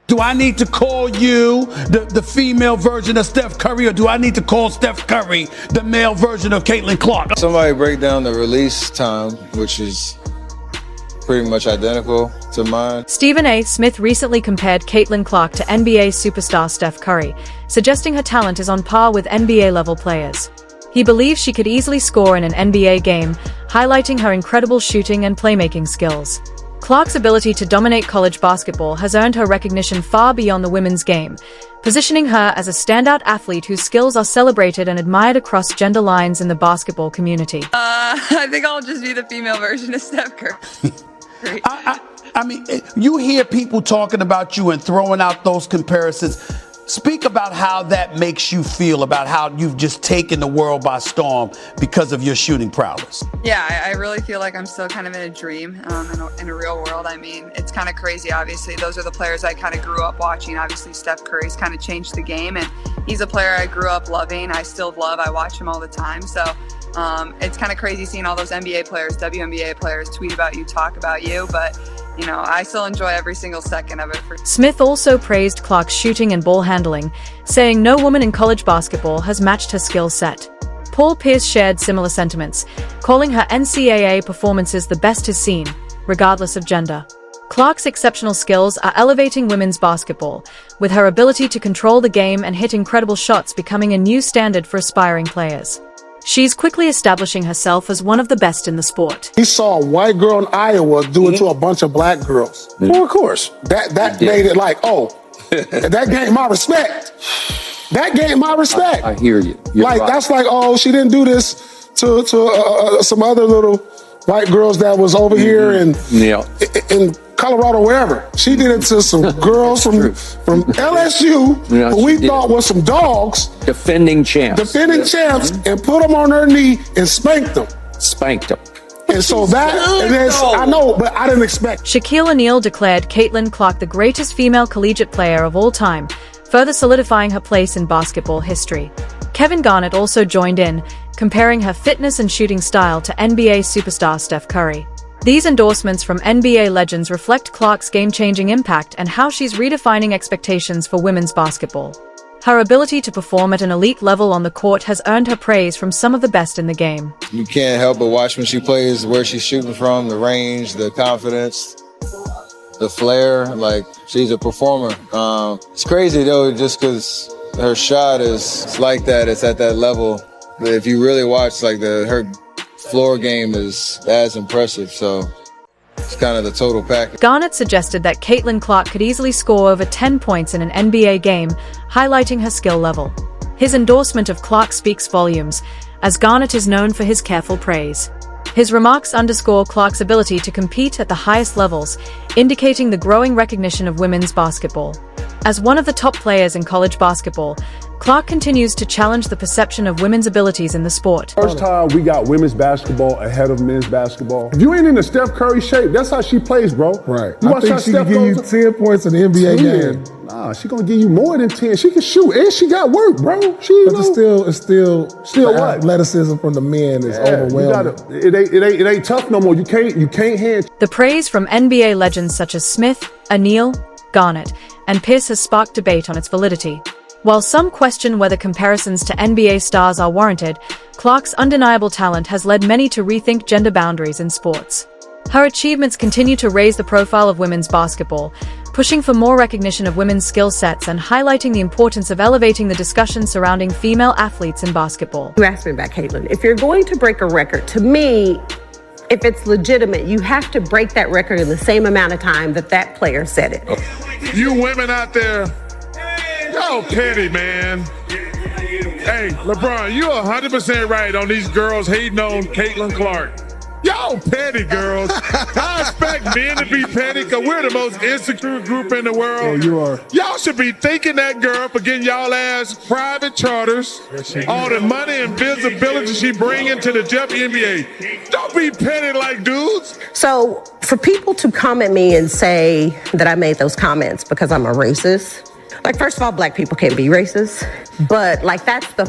Do I need to call you the female version of Steph Curry, or do I need to call Steph Curry the male version of Caitlin Clark? Somebody break down the release time, which is pretty much identical to mine. Stephen A. Smith recently compared Caitlin Clark to NBA superstar Steph Curry, suggesting her talent is on par with NBA-level players. He believes she could easily score in an NBA game, highlighting her incredible shooting and playmaking skills. Clark's ability to dominate college basketball has earned her recognition far beyond the women's game, positioning her as a standout athlete whose skills are celebrated and admired across gender lines in the basketball community. I think I'll just be the female version of Steph Curry. I mean, you hear people talking about you and throwing out those comparisons. Speak about how that makes you feel, about how you've just taken the world by storm because of your shooting prowess. Yeah, I really feel like I'm still kind of in a dream in a real world. I mean, it's kind of crazy, obviously. Those are the players I kind of grew up watching. Obviously, Steph Curry's kind of changed the game, and he's a player I grew up loving. I still love. I watch him all the time. So it's kind of crazy seeing all those NBA players, WNBA players tweet about you, talk about you, but you know, I still enjoy every single second of it. Smith also praised Clark's shooting and ball handling, saying no woman in college basketball has matched her skill set. Paul Pierce shared similar sentiments, calling her NCAA performances the best he's seen, regardless of gender. Clark's exceptional skills are elevating women's basketball, with her ability to control the game and hit incredible shots becoming a new standard for aspiring players. She's quickly establishing herself as one of the best in the sport. He saw a white girl in Iowa do it to a bunch of black girls. Well, of course. That made it like, oh, that gained my respect. That gained my respect. I hear you. Like, right. That's like, oh, she didn't do this to some other little white girls that was over here in Colorado, wherever. She did it to some girls from LSU, who we thought was some dogs. Defending champs. And put them on their knee and spanked them. And so I know, but I didn't expect. Shaquille O'Neal declared Caitlin Clark the greatest female collegiate player of all time, further solidifying her place in basketball history. Kevin Garnett also joined in, comparing her fitness and shooting style to NBA superstar Steph Curry. These endorsements from NBA legends reflect Clark's game-changing impact and how she's redefining expectations for women's basketball. Her ability to perform at an elite level on the court has earned her praise from some of the best in the game. You can't help but watch when she plays, where she's shooting from, the range, the confidence, the flair. Like, she's a performer. It's crazy, though, just because her shot is like that. It's at that level. But if you really watch, like, her floor game is as impressive, so it's kind of the total package. Garnett suggested that Caitlin Clark could easily score over 10 points in an NBA game, highlighting her skill level. His endorsement of Clark speaks volumes, as Garnett is known for his careful praise. His remarks underscore Clark's ability to compete at the highest levels, indicating the growing recognition of women's basketball. As one of the top players in college basketball, Clark continues to challenge the perception of women's abilities in the sport. First time we got women's basketball ahead of men's basketball. If you ain't in the Steph Curry shape, that's how she plays, bro. Right. You I think she can give you 10 points in the NBA game. Nah, she gonna give you more than 10. She can shoot, and she got work, bro. But it's still what? Athleticism from the men is overwhelming. It ain't tough no more. You can't hand. The praise from NBA legends such as Smith, O'Neal, Garnett, and Pierce has sparked debate on its validity. While some question whether comparisons to NBA stars are warranted, Clark's undeniable talent has led many to rethink gender boundaries in sports. Her achievements continue to raise the profile of women's basketball, pushing for more recognition of women's skill sets and highlighting the importance of elevating the discussion surrounding female athletes in basketball. You asked me about Caitlin. If you're going to break a record, to me, if it's legitimate, you have to break that record in the same amount of time that player set it. You women out there, y'all petty, man. Hey, LeBron, you're 100% right on these girls hating on Caitlin Clark. Y'all petty, girls. I expect men to be petty because we're the most insecure group in the world. Yeah, you are. Y'all should be thanking that girl for getting y'all ass private charters, all the money and visibility she bringing to the WNBA. Don't be petty like dudes. So for people to come at me and say that I made those comments because I'm a racist, like, first of all, black people can't be racist, but like, that's the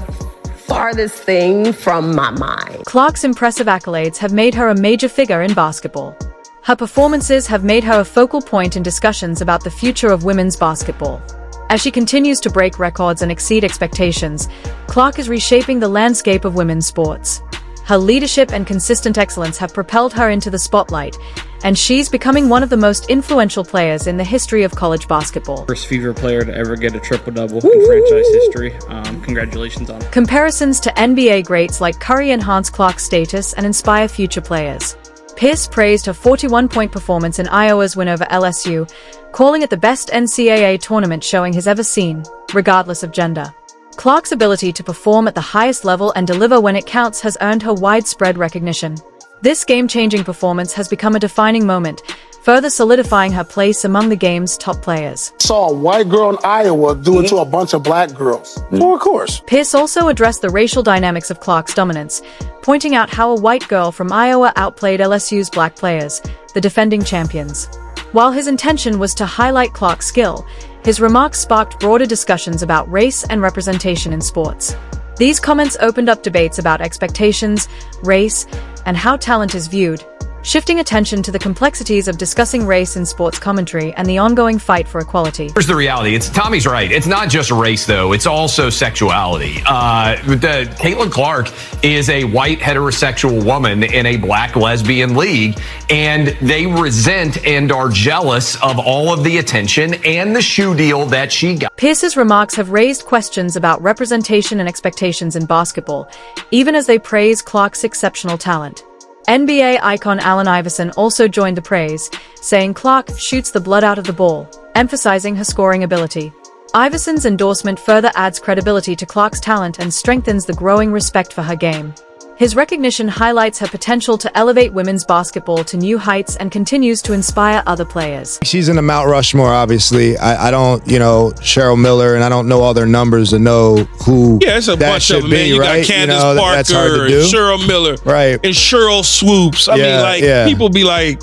farthest thing from my mind. Clark's impressive accolades have made her a major figure in basketball. Her performances have made her a focal point in discussions about the future of women's basketball. As she continues to break records and exceed expectations, Clark is reshaping the landscape of women's sports. Her leadership and consistent excellence have propelled her into the spotlight, and she's becoming one of the most influential players in the history of college basketball. First Fever player to ever get a triple-double in franchise history. Congratulations on it. Comparisons to NBA greats like Curry enhance Clark's status and inspire future players. Pierce praised her 41-point performance in Iowa's win over LSU, calling it the best NCAA tournament showing he's ever seen, regardless of gender. Clark's ability to perform at the highest level and deliver when it counts has earned her widespread recognition. This game-changing performance has become a defining moment, further solidifying her place among the game's top players. Saw a white girl in Iowa do it to a bunch of black girls. Well, of course. Pierce also addressed the racial dynamics of Clark's dominance, pointing out how a white girl from Iowa outplayed LSU's black players, the defending champions. While his intention was to highlight Clark's skill, his remarks sparked broader discussions about race and representation in sports. These comments opened up debates about expectations, race, and how talent is viewed, shifting attention to the complexities of discussing race in sports commentary and the ongoing fight for equality. Here's the reality. Tommy's right. It's not just race, though. It's also sexuality. Caitlin Clark is a white heterosexual woman in a black lesbian league, and they resent and are jealous of all of the attention and the shoe deal that she got. Pierce's remarks have raised questions about representation and expectations in basketball, even as they praise Clark's exceptional talent. NBA icon Allen Iverson also joined the praise, saying Clark shoots the blood out of the ball, emphasizing her scoring ability. Iverson's endorsement further adds credibility to Clark's talent and strengthens the growing respect for her game. His recognition highlights her potential to elevate women's basketball to new heights and continues to inspire other players. She's in the Mount Rushmore, obviously. I don't, Cheryl Miller, and I don't know all their numbers to know who. Yeah, it's a bunch of them, man. You got Candace Parker, and Cheryl Miller, right, and Cheryl Swoops. I mean, people be like,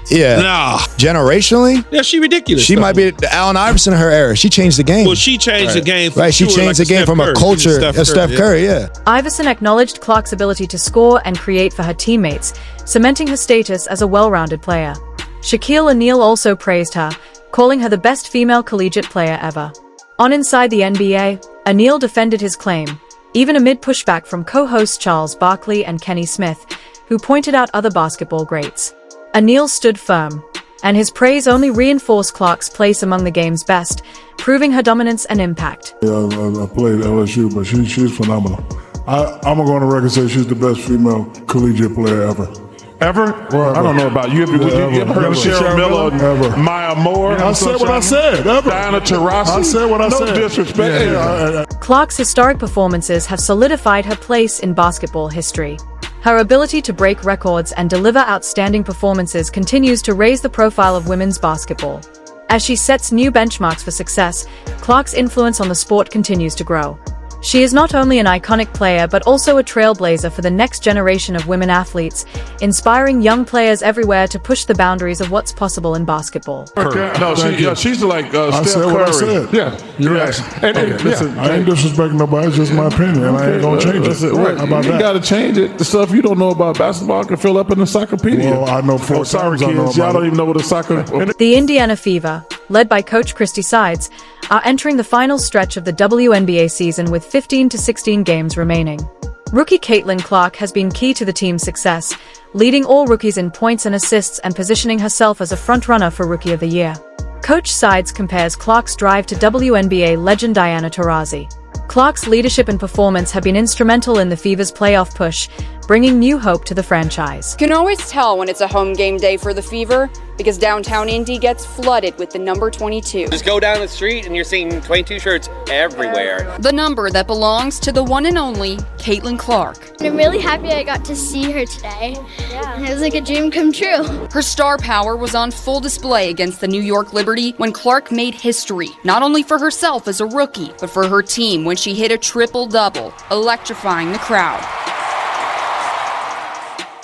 nah. Generationally? Yeah, she ridiculous. She might be Allen Iverson in her era. She changed the game. Well, she changed the game for She changed the game from a culture of Steph Curry, yeah. Iverson acknowledged Clark's ability to score and create for her teammates, cementing her status as a well-rounded player. Shaquille O'Neal also praised her, calling her the best female collegiate player ever. On Inside the NBA, O'Neal defended his claim, even amid pushback from co-hosts Charles Barkley and Kenny Smith, who pointed out other basketball greats. O'Neal stood firm, and his praise only reinforced Clark's place among the game's best, proving her dominance and impact. Yeah, I played LSU, but she's phenomenal. I'm going to go on the record and say she's the best female collegiate player ever. Ever? Well, I don't know about you. You ever heard of Cheryl Miller, Maya Moore? I said what I said. Ever. Diana Taurasi? I said what I said. No disrespect. Clark's historic performances have solidified her place in basketball history. Her ability to break records and deliver outstanding performances continues to raise the profile of women's basketball. As she sets new benchmarks for success, Clark's influence on the sport continues to grow. She is not only an iconic player but also a trailblazer for the next generation of women athletes, inspiring young players everywhere to push the boundaries of what's possible in basketball. No, she's like I Steph said Curry. what I said. Yeah, you're right. Listen, I ain't disrespecting nobody. It's just my opinion, and I ain't gonna change it. Right. How about you that? got to change it. The stuff you don't know about basketball can fill up in the encyclopedia. Well, I know four sorry, times I know kids, y'all about don't even know what a soccer. The Indiana Fever, led by coach Christy Sides, are entering the final stretch of the WNBA season with 15 to 16 games remaining. Rookie Caitlin Clark has been key to the team's success, leading all rookies in points and assists and positioning herself as a frontrunner for Rookie of the Year. Coach Sides compares Clark's drive to WNBA legend Diana Taurasi. Clark's leadership and performance have been instrumental in the Fever's playoff push, bringing new hope to the franchise. You can always tell when it's a home game day for the Fever because downtown Indy gets flooded with the number 22. Just go down the street and you're seeing 22 shirts everywhere. The number that belongs to the one and only Caitlin Clark. I'm really happy I got to see her today. Yeah. It was like a dream come true. Her star power was on full display against the New York Liberty when Clark made history, not only for herself as a rookie, but for her team when she hit a triple-double, electrifying the crowd.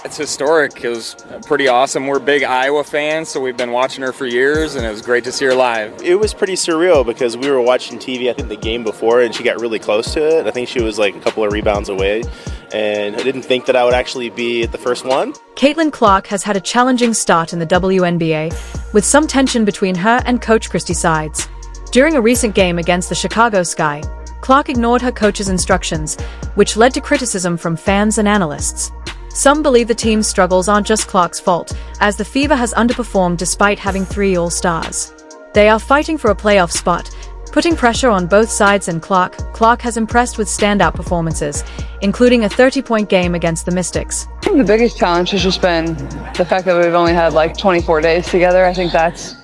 It's historic. It was pretty awesome. We're big Iowa fans, so we've been watching her for years, and it was great to see her live. It was pretty surreal because we were watching TV, I think, the game before, and she got really close to it. I think she was like a couple of rebounds away, and I didn't think that I would actually be at the first one. Caitlin Clark has had a challenging start in the WNBA, with some tension between her and coach Christy Sides. During a recent game against the Chicago Sky, Clark ignored her coach's instructions, which led to criticism from fans and analysts. Some believe the team's struggles aren't just Clark's fault, as the Fever has underperformed despite having 3 All-Stars. They are fighting for a playoff spot, putting pressure on both sides, and Clark has impressed with standout performances, including a 30-point game against the Mystics. I think the biggest challenge has just been the fact that we've only had like 24 days together. I think that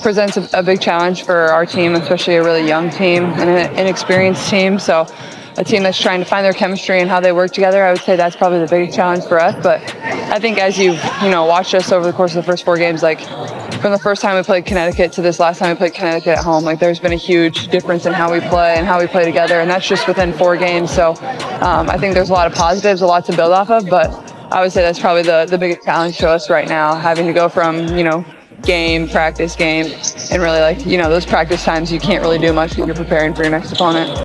presents a big challenge for our team, especially a really young team and an inexperienced team. So a team that's trying to find their chemistry and how they work together, I would say that's probably the biggest challenge for us. But I think as you've watched us over the course of the first 4 games, like from the first time we played Connecticut to this last time we played Connecticut at home, like there's been a huge difference in how we play and how we play together, and that's just within 4 games. So I think there's a lot of positives, a lot to build off of, but I would say that's probably the biggest challenge to us right now, having to go from game, practice, game, and really those practice times you can't really do much because you're preparing for your next opponent.